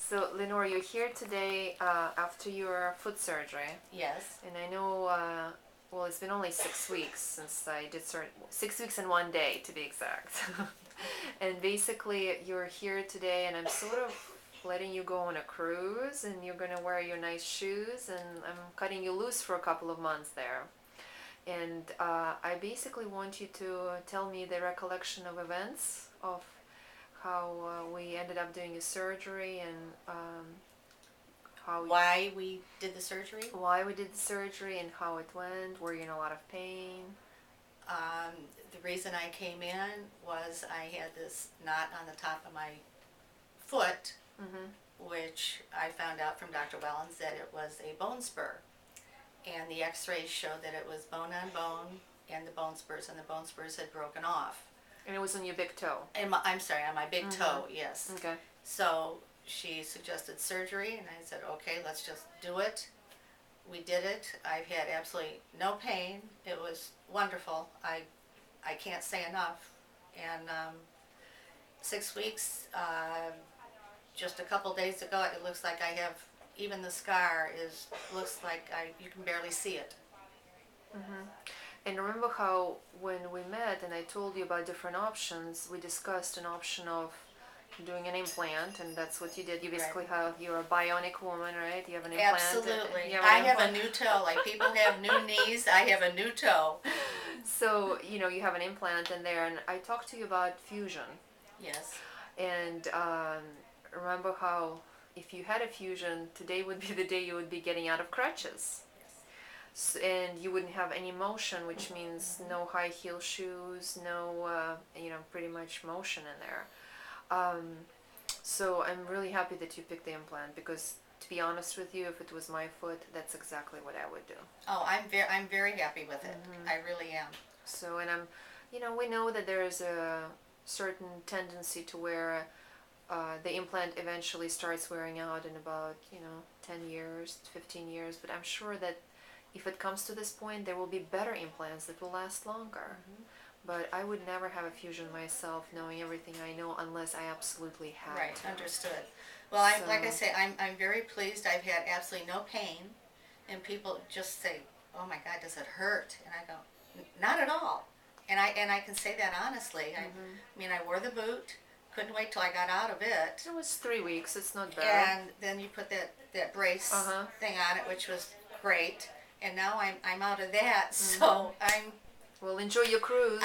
So, Lenore, you're here today after your foot surgery. Yes. And I know, well, it's been only 6 weeks since I did 6 weeks and 1 day to be exact. And basically, you're here today, and I'm sort of letting you go on a cruise, and you're going to wear your nice shoes, and I'm cutting you loose for a couple of months there. And I basically want you to tell me the recollection of events of how we ended up doing a surgery and Why we did the surgery? why we did the surgery and how it went. Were you in a lot of pain? The reason I came in was I had this knot on the top of my foot, which I found out from Dr. Wellens that it was a bone spur. And the x-rays showed that it was bone on bone and the bone spurs had broken off. And it was on your big toe. I'm sorry, on my big toe, yes. Okay. So she suggested surgery, and I said, okay, let's just do it. We did it. I've had absolutely no pain. It was wonderful. I can't say enough. And 6 weeks, just a couple days ago, it looks like I have, even the scar looks like you can barely see it. And remember how when we met and I told you about different options, we discussed an option of doing an implant, and that's what you did. You basically you're a bionic woman, right? You have an implant. Absolutely. I have a new toe. Like people have new knees, I have a new toe. So, you have an implant in there, and I talked to you about fusion. Yes. And remember how if you had a fusion, today would be the day you would be getting out of crutches. And you wouldn't have any motion, which means no high heel shoes, no, pretty much motion in there. So I'm really happy that you picked the implant because, to be honest with you, if it was my foot, that's exactly what I would do. Oh, I'm very happy with it. I really am. So, and we know that there is a certain tendency to where the implant eventually starts wearing out in about, 10 years, 15 years, but I'm sure that if it comes to this point, there will be better implants that will last longer. But I would never have a fusion myself, knowing everything I know, unless I absolutely had Right, to. understood. Well, like I say, I'm very pleased. I've had absolutely no pain, and people just say, "Oh my God, does it hurt?" And I go, "Not at all." And I can say that honestly. I mean, I wore the boot. Couldn't wait till I got out of it. It was 3 weeks. It's not bad. And then you put that brace thing on it, which was great. And now I'm out of that, so Well, enjoy your cruise.